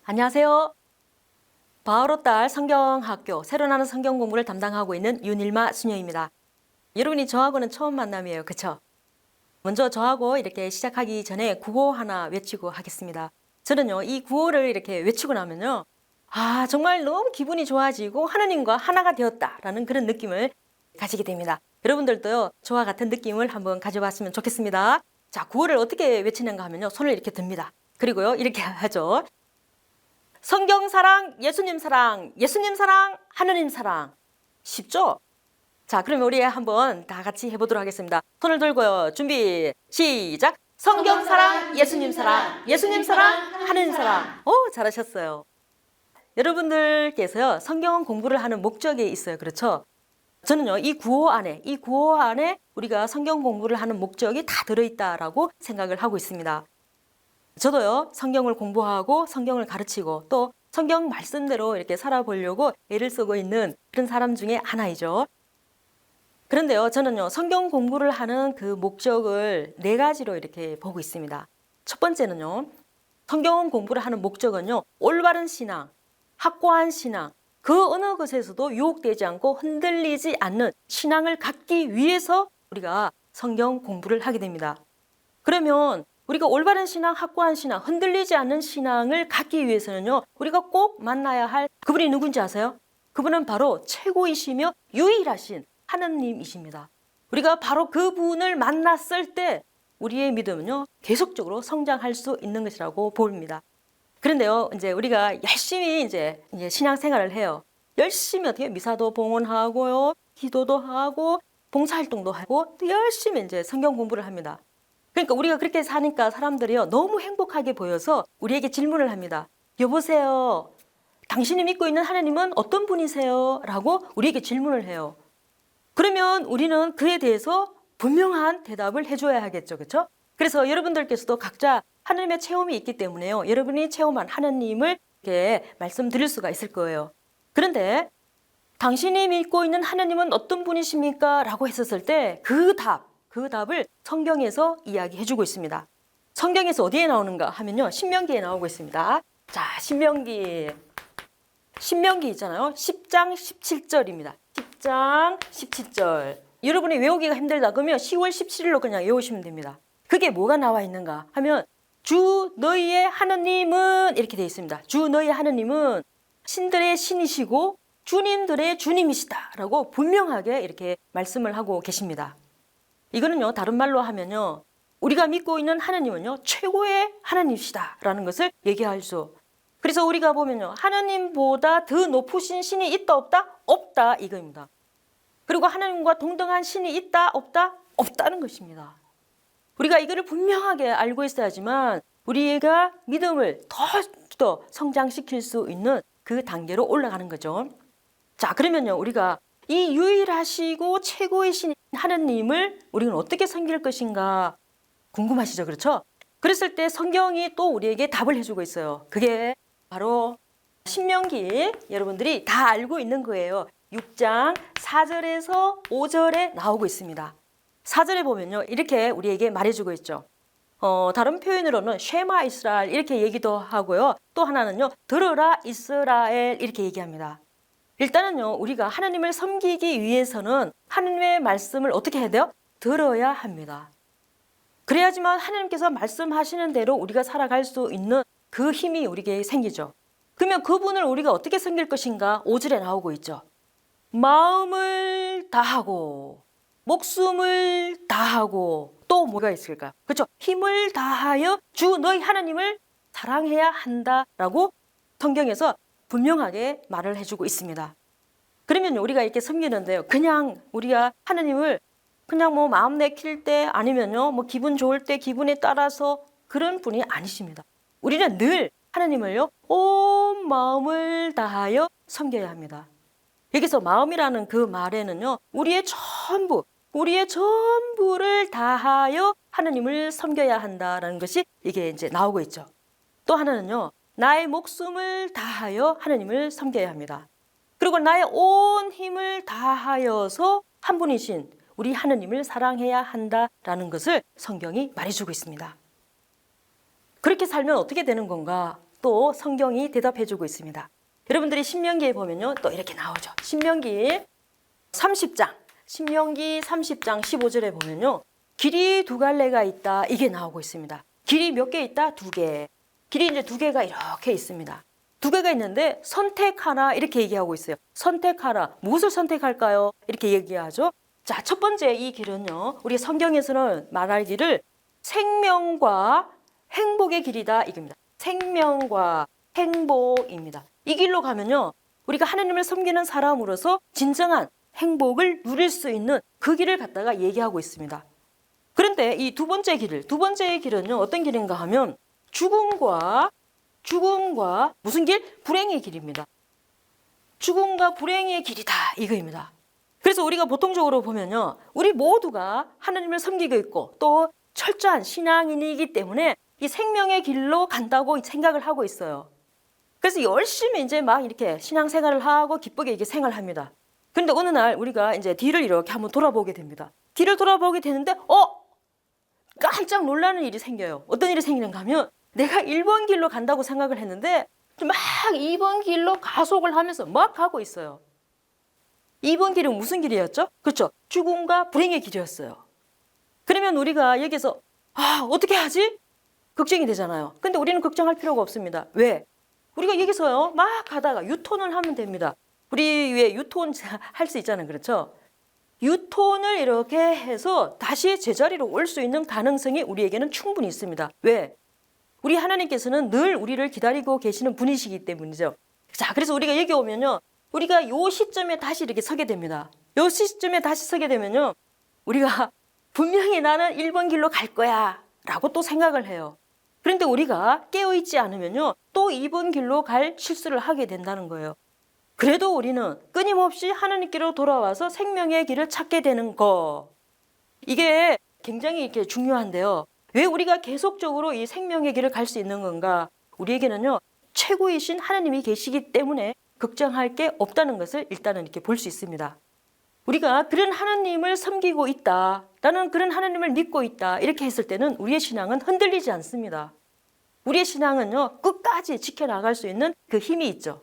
안녕하세요. 바오로 딸 성경학교 새로 나는 성경 공부를 담당하고 있는 윤일마 수녀입니다. 여러분이 저하고는 처음 만남이에요. 그쵸? 먼저 저하고 이렇게 시작하기 전에 구호 하나 외치고 하겠습니다. 저는요, 이 구호를 이렇게 외치고 나면요, 정말 너무 기분이 좋아지고 하느님과 하나가 되었다라는 그런 느낌을 가지게 됩니다. 여러분들도요, 저와 같은 느낌을 한번 가져봤으면 좋겠습니다. 자, 구호를 어떻게 외치는가 하면요, 손을 이렇게 듭니다. 그리고요, 이렇게 하죠. 성경 사랑, 예수님 사랑, 예수님 사랑, 하느님 사랑. 쉽죠? 자, 그러면 우리 한번 다 같이 해보도록 하겠습니다. 손을 들고요. 준비, 시작! 성경 사랑, 예수님 사랑, 예수님 사랑, 하느님 사랑. 오, 잘하셨어요. 여러분들께서요, 성경 공부를 하는 목적이 있어요. 그렇죠? 저는요, 이 구호 안에 우리가 성경 공부를 하는 목적이 다 들어있다라고 생각을 하고 있습니다. 저도요, 성경을 공부하고 성경을 가르치고 또 성경 말씀대로 이렇게 살아보려고 애를 쓰고 있는 그런 사람 중에 하나이죠. 그런데요, 저는요, 성경 공부를 하는 그 목적을 4가지로 이렇게 보고 있습니다. 첫 번째는요, 성경 공부를 하는 목적은요, 올바른 신앙, 확고한 신앙, 그 어느 것에서도 유혹되지 않고 흔들리지 않는 신앙을 갖기 위해서 우리가 성경 공부를 하게 됩니다. 그러면 우리가 올바른 신앙, 확고한 신앙, 흔들리지 않는 신앙을 갖기 위해서는요, 우리가 꼭 만나야 할 그분이 누군지 아세요? 그분은 바로 최고이시며 유일하신 하느님이십니다. 우리가 바로 그분을 만났을 때 우리의 믿음은요, 계속적으로 성장할 수 있는 것이라고 보입니다. 그런데요, 이제 우리가 열심히 이제 신앙생활을 해요. 열심히 어떻게 미사도 봉헌하고요, 기도도 하고, 봉사활동도 하고, 또 열심히 이제 성경 공부를 합니다. 그러니까 우리가 그렇게 사니까 사람들이요, 너무 행복하게 보여서 우리에게 질문을 합니다. 여보세요, 당신이 믿고 있는 하나님은 어떤 분이세요? 라고 우리에게 질문을 해요. 그러면 우리는 그에 대해서 분명한 대답을 해줘야 하겠죠. 그렇죠? 그래서 여러분들께서도 각자 하나님의 체험이 있기 때문에요, 여러분이 체험한 하나님을 이렇게 말씀드릴 수가 있을 거예요. 그런데 당신이 믿고 있는 하나님은 어떤 분이십니까? 라고 했었을 때 그 답을 성경에서 이야기해주고 있습니다. 성경에서 어디에 나오는가 하면요, 신명기에 나오고 있습니다. 자, 신명기 있잖아요. 10장 17절입니다. 10장 17절. 여러분이 외우기가 힘들다 그러면 10월 17일로 그냥 외우시면 됩니다. 그게 뭐가 나와 있는가 하면, 주 너희의 하느님은, 이렇게 되어 있습니다. 주 너희의 하느님은 신들의 신이시고 주님들의 주님이시다 라고 분명하게 이렇게 말씀을 하고 계십니다. 이거는요, 다른 말로 하면요, 우리가 믿고 있는 하나님은요, 최고의 하나님이시다 라는 것을 얘기할 수. 그래서 우리가 보면요, 하나님보다 더 높으신 신이 있다 없다? 없다, 이거입니다. 그리고 하나님과 동등한 신이 있다 없다? 없다는 것입니다. 우리가 이거를 분명하게 알고 있어야지만 우리가 믿음을 더 성장시킬 수 있는 그 단계로 올라가는 거죠. 자, 그러면요, 우리가 이 유일하시고 최고이신 하느님을 우리는 어떻게 섬길 것인가 궁금하시죠? 그렇죠? 그랬을 때 성경이 또 우리에게 답을 해주고 있어요. 그게 바로 신명기, 여러분들이 다 알고 있는 거예요. 6장 4절에서 5절에 나오고 있습니다. 4절에 보면요, 이렇게 우리에게 말해주고 있죠. 다른 표현으로는 쉐마 이스라엘 이렇게 얘기도 하고요. 또 하나는요, 들으라 이스라엘 이렇게 얘기합니다. 일단은요, 우리가 하나님을 섬기기 위해서는 하나님의 말씀을 어떻게 해야 돼요? 들어야 합니다. 그래야지만 하나님께서 말씀하시는 대로 우리가 살아갈 수 있는 그 힘이 우리에게 생기죠. 그러면 그분을 우리가 어떻게 섬길 것인가? 5절에 나오고 있죠. 마음을 다하고 목숨을 다하고 또 뭐가 있을까? 그렇죠? 힘을 다하여 주 너희 하나님을 사랑해야 한다라고 성경에서 분명하게 말을 해주고 있습니다. 그러면 우리가 이렇게 섬기는데요, 그냥 우리가 하나님을 그냥 뭐 마음 내킬 때 아니면요, 뭐 기분 좋을 때 기분에 따라서 그런 분이 아니십니다. 우리는 늘 하나님을요, 온 마음을 다하여 섬겨야 합니다. 여기서 마음이라는 그 말에는요, 우리의 전부를 다하여 하나님을 섬겨야 한다라는 것이 이게 이제 나오고 있죠. 또 하나는요, 나의 목숨을 다하여 하나님을 섬겨야 합니다. 그리고 나의 온 힘을 다하여서 한 분이신 우리 하나님을 사랑해야 한다라는 것을 성경이 말해주고 있습니다. 그렇게 살면 어떻게 되는 건가? 또 성경이 대답해주고 있습니다. 여러분들이 신명기에 보면요, 또 이렇게 나오죠. 신명기 30장 15절에 보면요, 길이 두 갈래가 있다, 이게 나오고 있습니다. 길이 몇 개 있다? 두 개. 길이 이제 두 개가 이렇게 있습니다. 두 개가 있는데 선택하라, 이렇게 얘기하고 있어요. 선택하라. 무엇을 선택할까요? 이렇게 얘기하죠. 자, 첫 번째 이 길은요, 우리 성경에서는 말하기를 생명과 행복의 길이다, 이겁니다. 생명과 행복입니다. 이 길로 가면요, 우리가 하나님을 섬기는 사람으로서 진정한 행복을 누릴 수 있는 그 길을 갖다가 얘기하고 있습니다. 그런데 이 두 번째 길은요, 어떤 길인가 하면 죽음과 무슨 길? 불행의 길입니다. 죽음과 불행의 길이다, 이거입니다. 그래서 우리가 보통적으로 보면요, 우리 모두가 하나님을 섬기고 있고 또 철저한 신앙인이기 때문에 이 생명의 길로 간다고 생각을 하고 있어요. 그래서 열심히 이제 막 이렇게 신앙생활을 하고 기쁘게 이렇게 생활합니다. 그런데 어느 날 우리가 이제 뒤를 이렇게 한번 돌아보게 됩니다. 뒤를 돌아보게 되는데 깜짝 놀라는 일이 생겨요. 어떤 일이 생기는가 하면 내가 1번 길로 간다고 생각을 했는데 막 2번 길로 가속을 하면서 막 가고 있어요. 2번 길은 무슨 길이었죠? 그렇죠. 죽음과 불행의 길이었어요. 그러면 우리가 여기서 어떻게 하지? 걱정이 되잖아요. 근데 우리는 걱정할 필요가 없습니다. 왜? 우리가 여기서요, 막 가다가 유턴을 하면 됩니다. 우리 왜 유턴 할 수 있잖아요. 그렇죠? 유턴을 이렇게 해서 다시 제자리로 올 수 있는 가능성이 우리에게는 충분히 있습니다. 왜? 우리 하나님께서는 늘 우리를 기다리고 계시는 분이시기 때문이죠. 자, 그래서 우리가 여기 오면요, 우리가 요 시점에 다시 이렇게 서게 됩니다. 요 시점에 다시 서게 되면요, 우리가 분명히 나는 1번 길로 갈 거야 라고 또 생각을 해요. 그런데 우리가 깨어있지 않으면요, 또 2번 길로 갈 실수를 하게 된다는 거예요. 그래도 우리는 끊임없이 하나님께로 돌아와서 생명의 길을 찾게 되는 거, 이게 굉장히 이렇게 중요한데요. 왜 우리가 계속적으로 이 생명의 길을 갈 수 있는 건가? 우리에게는요, 최고이신 하나님이 계시기 때문에 걱정할 게 없다는 것을 일단은 이렇게 볼 수 있습니다. 우리가 그런 하나님을 섬기고 있다, 나는 그런 하나님을 믿고 있다, 이렇게 했을 때는 우리의 신앙은 흔들리지 않습니다. 우리의 신앙은요, 끝까지 지켜나갈 수 있는 그 힘이 있죠.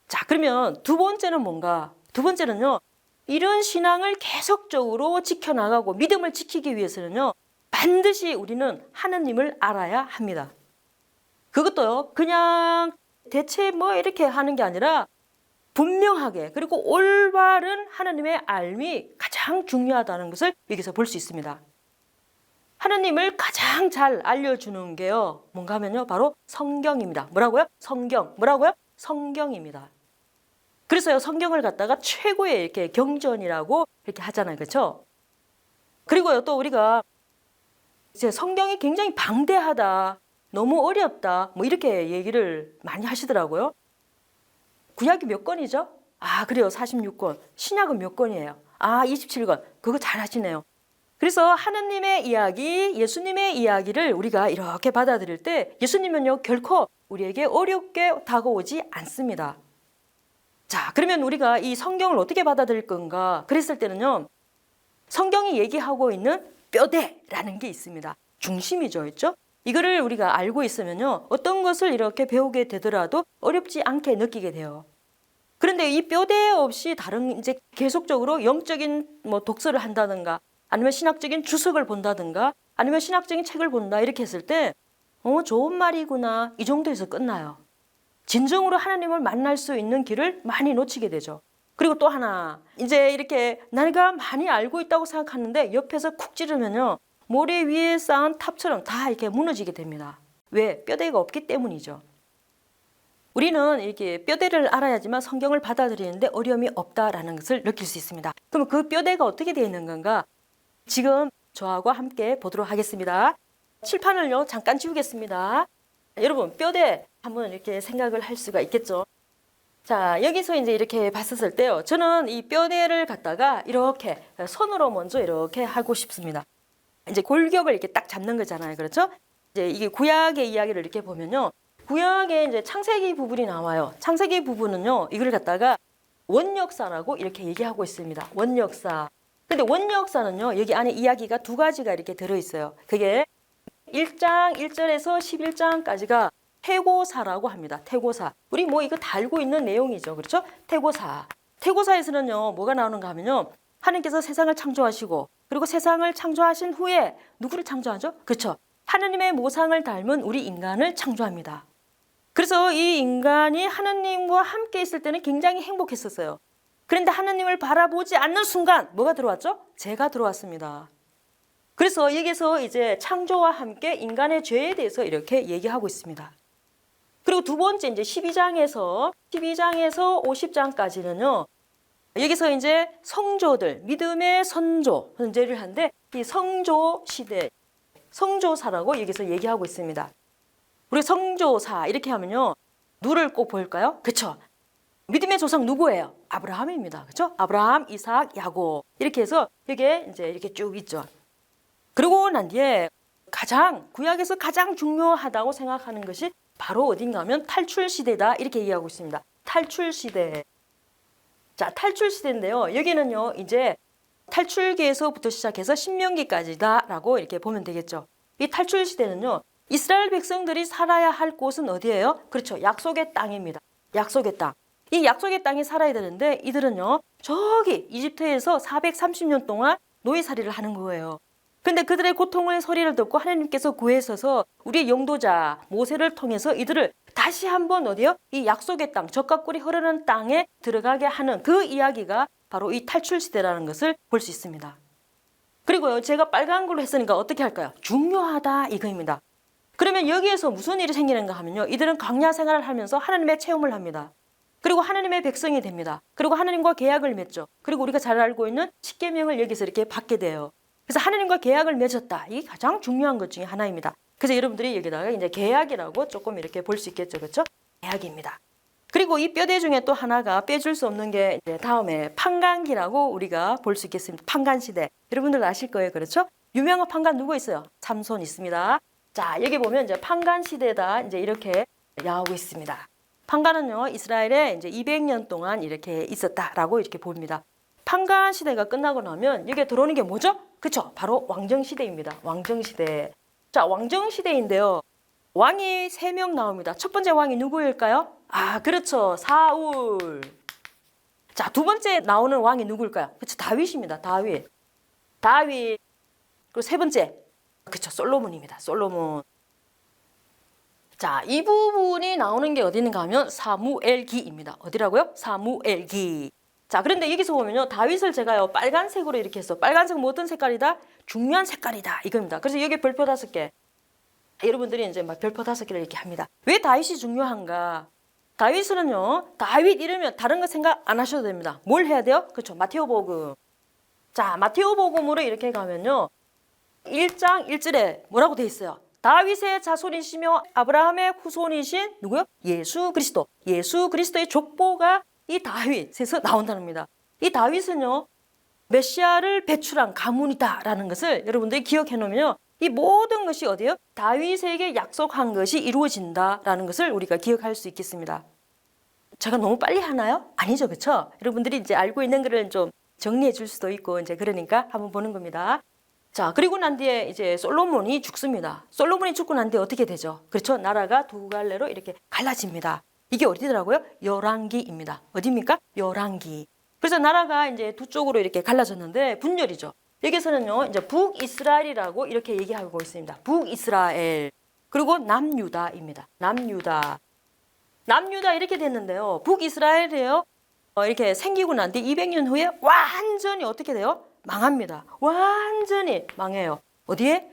자, 그러면 두 번째는 뭔가? 두 번째는요, 이런 신앙을 계속적으로 지켜나가고 믿음을 지키기 위해서는요, 반드시 우리는 하나님을 알아야 합니다. 그것도요, 그냥 대체 뭐 이렇게 하는 게 아니라 분명하게, 그리고 올바른 하나님의 알미 가장 중요하다는 것을 여기서 볼 수 있습니다. 하나님을 가장 잘 알려주는 게요, 뭔가 하면요, 바로 성경입니다. 뭐라고요? 성경. 뭐라고요? 성경입니다. 그래서요, 성경을 갖다가 최고의 이렇게 경전이라고 이렇게 하잖아요. 그렇죠? 그리고요, 또 우리가 이제 성경이 굉장히 방대하다, 너무 어렵다, 뭐 이렇게 얘기를 많이 하시더라고요. 구약이 몇 권이죠? 그래요. 46권. 신약은 몇 권이에요? 27권. 그거 잘 하시네요. 그래서 하나님의 이야기, 예수님의 이야기를 우리가 이렇게 받아들일 때 예수님은요, 결코 우리에게 어렵게 다가오지 않습니다. 자, 그러면 우리가 이 성경을 어떻게 받아들일 건가? 그랬을 때는요, 성경이 얘기하고 있는 뼈대라는 게 있습니다. 중심이죠, 있죠? 이거를 우리가 알고 있으면요, 어떤 것을 이렇게 배우게 되더라도 어렵지 않게 느끼게 돼요. 그런데 이 뼈대 없이 다른 이제 계속적으로 영적인 뭐 독서를 한다든가, 아니면 신학적인 주석을 본다든가, 아니면 신학적인 책을 본다, 이렇게 했을 때 좋은 말이구나, 이 정도에서 끝나요. 진정으로 하나님을 만날 수 있는 길을 많이 놓치게 되죠. 그리고 또 하나, 이제 이렇게 내가 많이 알고 있다고 생각하는데 옆에서 쿡 찌르면요, 모래 위에 쌓은 탑처럼 다 이렇게 무너지게 됩니다. 왜? 뼈대가 없기 때문이죠. 우리는 이렇게 뼈대를 알아야지만 성경을 받아들이는데 어려움이 없다라는 것을 느낄 수 있습니다. 그럼 그 뼈대가 어떻게 되어 있는 건가? 지금 저하고 함께 보도록 하겠습니다. 칠판을요, 잠깐 지우겠습니다. 여러분, 뼈대 한번 이렇게 생각을 할 수가 있겠죠. 자, 여기서 이제 이렇게 봤었을 때요, 저는 이 뼈대를 갖다가 이렇게 손으로 먼저 이렇게 하고 싶습니다. 이제 골격을 이렇게 딱 잡는 거잖아요. 그렇죠? 이제 이게 구약의 이야기를 이렇게 보면요, 구약에 이제 창세기 부분이 나와요. 창세기 부분은요, 이걸 갖다가 원역사라고 이렇게 얘기하고 있습니다. 원역사. 근데 원역사는요, 여기 안에 이야기가 두 가지가 이렇게 들어있어요. 그게 1장 1절에서 11장까지가 태고사라고 합니다. 태고사. 우리 뭐 이거 다 알고 있는 내용이죠. 그렇죠? 태고사. 태고사에서는요, 뭐가 나오는가 하면요, 하나님께서 세상을 창조하시고, 그리고 세상을 창조하신 후에 누구를 창조하죠? 그렇죠? 하나님의 모상을 닮은 우리 인간을 창조합니다. 그래서 이 인간이 하나님과 함께 있을 때는 굉장히 행복했었어요. 그런데 하나님을 바라보지 않는 순간 뭐가 들어왔죠? 죄가 들어왔습니다. 그래서 여기서 이제 창조와 함께 인간의 죄에 대해서 이렇게 얘기하고 있습니다. 그리고 두 번째 이제 12장에서 50장까지는요. 여기서 이제 성조들, 믿음의 선조를 하는데 이 성조 시대, 성조사라고 여기서 얘기하고 있습니다. 우리 성조사 이렇게 하면요. 누를 꼭 볼까요? 그렇죠. 믿음의 조상 누구예요? 아브라함입니다. 그렇죠? 아브라함, 이삭, 야곱. 이렇게 해서 이게 이제 이렇게 쭉 있죠. 그리고 난 뒤에 구약에서 가장 중요하다고 생각하는 것이 바로 어딘가 하면 탈출 시대다. 이렇게 얘기하고 있습니다. 탈출 시대. 자, 탈출 시대인데요. 여기는요, 이제 탈출기에서부터 시작해서 신명기까지다라고 이렇게 보면 되겠죠. 이 탈출 시대는요, 이스라엘 백성들이 살아야 할 곳은 어디예요? 그렇죠. 약속의 땅입니다. 약속의 땅. 이 약속의 땅에 살아야 되는데 이들은요, 저기 이집트에서 430년 동안 노예살이를 하는 거예요. 근데 그들의 고통의 소리를 듣고 하나님께서 구해서서 우리의 용도자 모세를 통해서 이들을 다시 한번 어디요? 이 약속의 땅, 젖과 꿀이 흐르는 땅에 들어가게 하는 그 이야기가 바로 이 탈출 시대라는 것을 볼 수 있습니다. 그리고요, 제가 빨간 걸로 했으니까 어떻게 할까요? 중요하다 이거입니다. 그러면 여기에서 무슨 일이 생기는가 하면요, 이들은 광야 생활을 하면서 하나님의 체험을 합니다. 그리고 하나님의 백성이 됩니다. 그리고 하나님과 계약을 맺죠. 그리고 우리가 잘 알고 있는 십계명을 여기서 이렇게 받게 돼요. 그래서 하나님과 계약을 맺었다. 이게 가장 중요한 것 중에 하나입니다. 그래서 여러분들이 여기다가 이제 계약이라고 조금 이렇게 볼 수 있겠죠. 그렇죠? 계약입니다. 그리고 이 뼈대 중에 또 하나가 빼줄 수 없는 게 이제 다음에 판관기라고 우리가 볼 수 있겠습니다. 판관 시대. 여러분들 아실 거예요. 그렇죠? 유명한 판관 누구 있어요? 삼손 있습니다. 자, 여기 보면 이제 판관 시대다. 이제 이렇게 나오고 있습니다. 판관은요, 이스라엘에 이제 200년 동안 이렇게 있었다라고 이렇게 봅니다. 판관 시대가 끝나고 나면 여기에 들어오는 게 뭐죠? 그렇죠. 바로 왕정 시대입니다. 왕정 시대. 자, 왕정 시대인데요. 왕이 3명 나옵니다. 첫 번째 왕이 누구일까요? 아, 그렇죠. 사울. 자, 두 번째 나오는 왕이 누구일까요? 그렇죠. 다윗입니다. 다윗. 그리고 세 번째. 그렇죠. 솔로몬입니다. 솔로몬. 자, 이 부분이 나오는 게 어디 있는가 하면 사무엘기입니다. 어디라고요? 사무엘기. 자, 그런데 여기서 보면요, 다윗을 제가요 빨간색으로 이렇게 했어. 빨간색은 뭐 어떤 색깔이다? 중요한 색깔이다 이겁니다. 그래서 여기 별표 5개. 여러분들이 이제 막 별표 5개를 이렇게 합니다. 왜 다윗이 중요한가? 다윗은요, 다윗 이러면 다른 거 생각 안 하셔도 됩니다. 뭘 해야 돼요? 그렇죠. 마테오복음. 자, 마테오복음으로 이렇게 가면요, 1장 1절에 뭐라고 돼 있어요? 다윗의 자손이시며 아브라함의 후손이신 누구요? 예수 그리스도. 예수 그리스도의 족보가 이 다윗에서 나온다는 겁니다. 이 다윗은요, 메시아를 배출한 가문이다라는 것을 여러분들이 기억해 놓으면요, 이 모든 것이 어디예요? 다윗에게 약속한 것이 이루어진다라는 것을 우리가 기억할 수 있겠습니다. 제가 너무 빨리 하나요? 아니죠, 그렇죠? 여러분들이 이제 알고 있는 것을 좀 정리해 줄 수도 있고 이제 그러니까 한번 보는 겁니다. 자, 그리고 난 뒤에 이제 솔로몬이 죽습니다. 솔로몬이 죽고 난 뒤에 어떻게 되죠? 그렇죠? 나라가 두 갈래로 이렇게 갈라집니다. 이게 어디더라고요? 열왕기입니다. 어디입니까? 열왕기. 그래서 나라가 이제 두 쪽으로 이렇게 갈라졌는데 분열이죠. 여기서는요, 이제 북이스라엘이라고 이렇게 얘기하고 있습니다. 북이스라엘. 그리고 남유다입니다. 남유다 이렇게 됐는데요. 북이스라엘이에요. 이렇게 생기고 난 뒤 200년 후에 완전히 어떻게 돼요? 망합니다. 완전히 망해요. 어디에?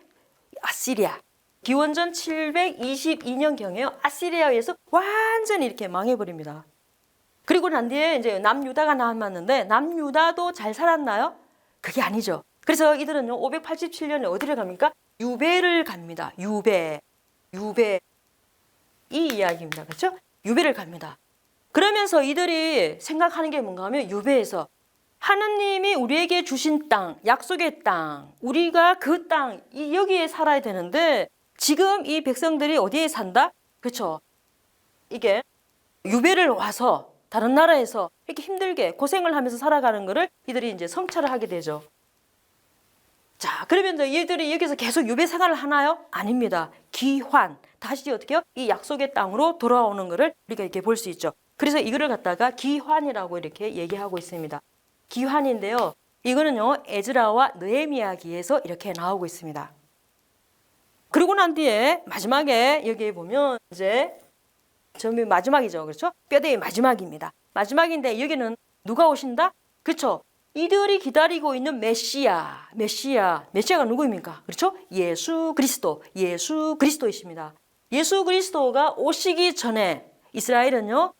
아시리아. 기원전 722년경에요. 아시리아에 의해서 완전히 이렇게 망해버립니다. 그리고 난 뒤에 이제 남유다가 남았는데 남유다도 잘 살았나요? 그게 아니죠. 그래서 이들은요, 587년에 어디를 갑니까? 유배를 갑니다. 유배. 이 이야기입니다. 그렇죠? 유배를 갑니다. 그러면서 이들이 생각하는 게 뭔가 하면 유배에서 하느님이 우리에게 주신 땅, 약속의 땅, 우리가 그 땅, 여기에 살아야 되는데 지금 이 백성들이 어디에 산다? 그렇죠. 이게 유배를 와서 다른 나라에서 이렇게 힘들게 고생을 하면서 살아가는 거를 이들이 이제 성찰을 하게 되죠. 자, 그러면 이제 얘들이 여기서 계속 유배 생활을 하나요? 아닙니다. 귀환. 다시 어떻게요? 이 약속의 땅으로 돌아오는 것을 우리가 이렇게 볼 수 있죠. 그래서 이거를 갖다가 귀환이라고 이렇게 얘기하고 있습니다. 귀환인데요. 이거는요, 에즈라와 느헤미야기에서 이렇게 나오고 있습니다. 그러고 난 뒤에 마지막에 여기에 보면 이제 처음에 마지막이죠. 그렇죠? 뼈대의 마지막입니다. 마지막인데 여기는 누가 오신다? 그렇죠? 이들이 기다리고 있는 메시아가 누구입니까? 그렇죠? 예수 그리스도이십니다. 예수 그리스도가 오시기 전에 이스라엘은요,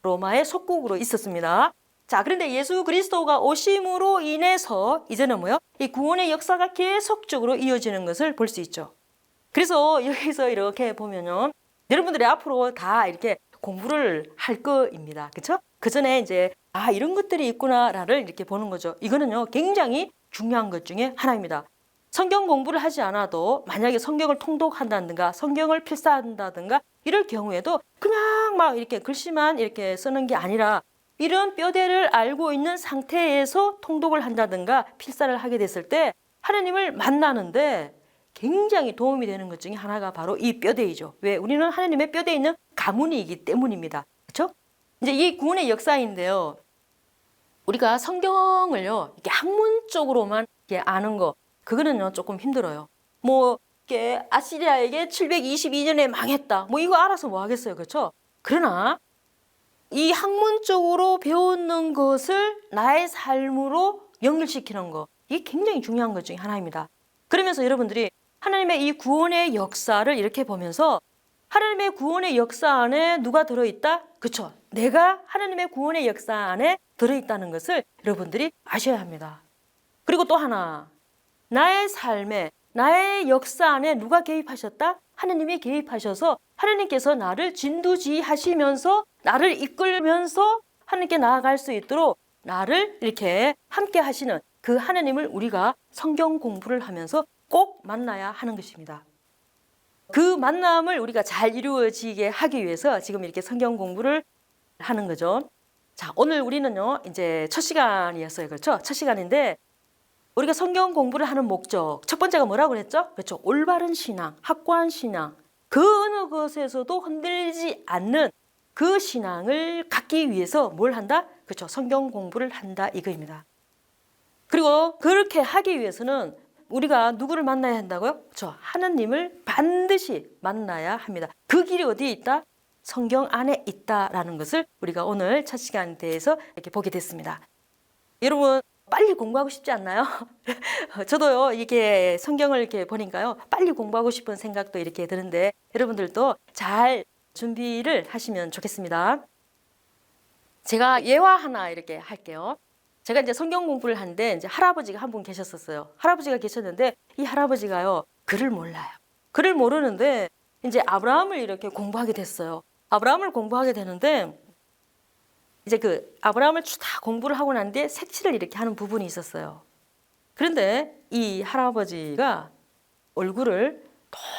로마의 속국으로 있었습니다. 자, 그런데 예수 그리스도가 오심으로 인해서 이제는 뭐요? 이 구원의 역사가 계속적으로 이어지는 것을 볼 수 있죠. 그래서 여기서 이렇게 보면요, 여러분들이 앞으로 다 이렇게 공부를 할 거입니다. 그렇죠? 그 전에 이제 이런 것들이 있구나를 이렇게 보는 거죠. 이거는요, 굉장히 중요한 것 중에 하나입니다. 성경 공부를 하지 않아도 만약에 성경을 통독한다든가 성경을 필사한다든가 이럴 경우에도 그냥 막 이렇게 글씨만 이렇게 쓰는 게 아니라 이런 뼈대를 알고 있는 상태에서 통독을 한다든가 필사를 하게 됐을 때 하나님을 만나는데 굉장히 도움이 되는 것 중에 하나가 바로 이 뼈대이죠. 왜? 우리는 하나님의 뼈대에 있는 가문이기 때문입니다. 그렇죠? 이제 이 구원의 역사인데요. 우리가 성경을요, 이렇게 학문적으로만 이렇게 아는 거, 그거는요, 조금 힘들어요. 뭐, 이렇게 아시리아에게 722년에 망했다. 뭐, 이거 알아서 뭐 하겠어요. 그렇죠? 그러나, 이 학문적으로 배우는 것을 나의 삶으로 연결시키는 거, 이게 굉장히 중요한 것 중에 하나입니다. 그러면서 여러분들이 하나님의 이 구원의 역사를 이렇게 보면서 하나님의 구원의 역사 안에 누가 들어있다? 그렇죠. 내가 하나님의 구원의 역사 안에 들어있다는 것을 여러분들이 아셔야 합니다. 그리고 또 하나, 나의 삶에, 나의 역사 안에 누가 개입하셨다? 하나님이 개입하셔서 하나님께서 나를 진두지휘하시면서 나를 이끌면서 하나님께 나아갈 수 있도록 나를 이렇게 함께 하시는 그 하나님을 우리가 성경 공부를 하면서 꼭 만나야 하는 것입니다. 그 만남을 우리가 잘 이루어지게 하기 위해서 지금 이렇게 성경 공부를 하는 거죠. 자, 오늘 우리는요, 이제 첫 시간이었어요. 그렇죠? 첫 시간인데 우리가 성경 공부를 하는 목적, 첫 번째가 뭐라고 그랬죠? 그렇죠. 올바른 신앙, 확고한 신앙. 그 어느 것에서도 흔들리지 않는 그 신앙을 갖기 위해서 뭘 한다? 그렇죠. 성경 공부를 한다 이거입니다. 그리고 그렇게 하기 위해서는 우리가 누구를 만나야 한다고요? 그렇죠. 하나님을 반드시 만나야 합니다. 그 길이 어디에 있다? 성경 안에 있다라는 것을 우리가 오늘 첫 시간에 대해서 이렇게 보게 됐습니다. 여러분 빨리 공부하고 싶지 않나요? 저도요, 이게 성경을 이렇게 보니까요, 빨리 공부하고 싶은 생각도 이렇게 드는데 여러분들도 잘 준비를 하시면 좋겠습니다. 제가 예화 하나 이렇게 할게요. 제가 이제 성경 공부를 하는데 이제 할아버지가 한 분 계셨었어요. 할아버지가 계셨는데 이 할아버지가요, 글을 몰라요. 글을 모르는데 이제 아브라함을 이렇게 공부하게 됐어요. 아브라함을 공부하게 되는데 이제 그 아브라함을 다 공부를 하고 난 뒤에 색칠을 이렇게 하는 부분이 있었어요. 그런데 이 할아버지가 얼굴을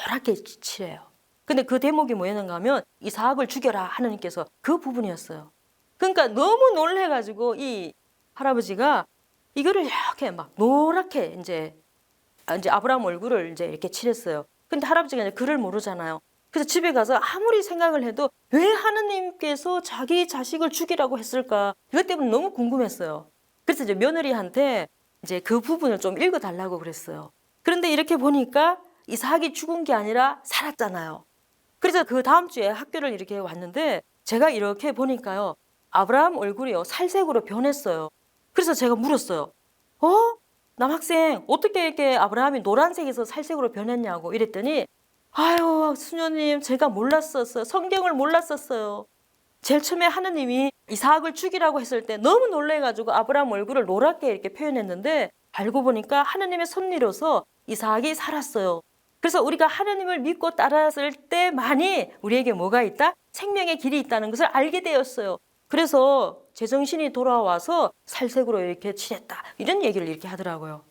노랗게 칠해요. 근데 그 대목이 뭐였는가 하면 이삭을 죽여라 하나님께서 그 부분이었어요. 그러니까 너무 놀래가지고 이 할아버지가 이거를 이렇게 막 노랗게 이제 아브라함 얼굴을 이제 이렇게 칠했어요. 근데 할아버지가 이제 글을 모르잖아요. 그래서 집에 가서 아무리 생각을 해도 왜 하느님께서 자기 자식을 죽이라고 했을까? 이것 때문에 너무 궁금했어요. 그래서 이제 며느리한테 이제 그 부분을 좀 읽어달라고 그랬어요. 그런데 이렇게 보니까 이삭이 죽은 게 아니라 살았잖아요. 그래서 그 다음 주에 학교를 이렇게 왔는데 제가 이렇게 보니까요, 아브라함 얼굴이요, 살색으로 변했어요. 그래서 제가 물었어요. 남학생, 어떻게 이렇게 아브라함이 노란색에서 살색으로 변했냐고 이랬더니, 아유, 수녀님, 제가 몰랐었어요. 성경을 몰랐었어요. 제일 처음에 하느님이 이삭을 죽이라고 했을 때 너무 놀래가지고 아브라함 얼굴을 노랗게 이렇게 표현했는데 알고 보니까 하느님의 섭리로서 이삭이 살았어요. 그래서 우리가 하느님을 믿고 따랐을 때만이 우리에게 뭐가 있다? 생명의 길이 있다는 것을 알게 되었어요. 그래서 제정신이 돌아와서 살색으로 이렇게 칠했다. 이런 얘기를 이렇게 하더라고요.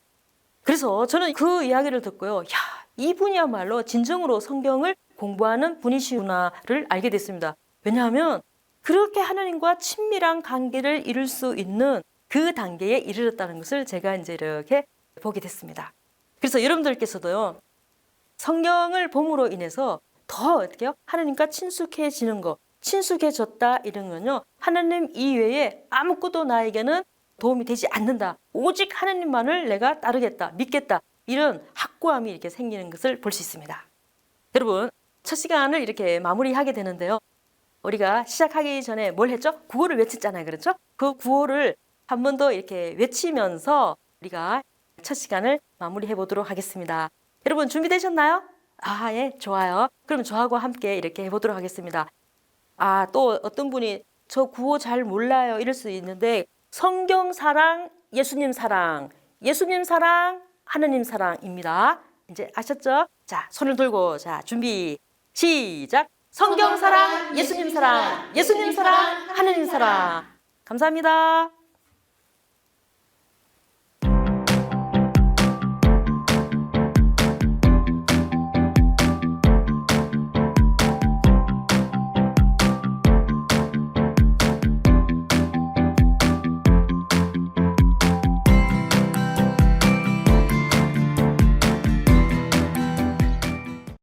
그래서 저는 그 이야기를 듣고요. 이분이야말로 진정으로 성경을 공부하는 분이시구나를 알게 됐습니다. 왜냐하면 그렇게 하나님과 친밀한 관계를 이룰 수 있는 그 단계에 이르렀다는 것을 제가 이제 이렇게 보게 됐습니다. 그래서 여러분들께서도요, 성경을 봄으로 인해서 더 어떻게 해요? 하나님과 친숙해지는 거, 친숙해졌다 이런 건요, 하나님 이외에 아무것도 나에게는 도움이 되지 않는다. 오직 하나님만을 내가 따르겠다, 믿겠다. 이런 확고함이 이렇게 생기는 것을 볼 수 있습니다. 여러분, 첫 시간을 이렇게 마무리하게 되는데요. 우리가 시작하기 전에 뭘 했죠? 구호를 외쳤잖아요. 그렇죠? 그 구호를 한 번 더 이렇게 외치면서 우리가 첫 시간을 마무리해 보도록 하겠습니다. 여러분 준비되셨나요? 아, 예, 좋아요. 그럼 저하고 함께 이렇게 해보도록 하겠습니다. 아, 또 어떤 분이 저 구호 잘 몰라요 이럴 수 있는데, 성경 사랑, 예수님 사랑, 예수님 사랑, 하느님 사랑입니다. 이제 아셨죠? 자, 손을 들고, 자, 준비, 시작. 성경 사랑, 예수님 사랑, 예수님 사랑, 하느님 사랑. 감사합니다.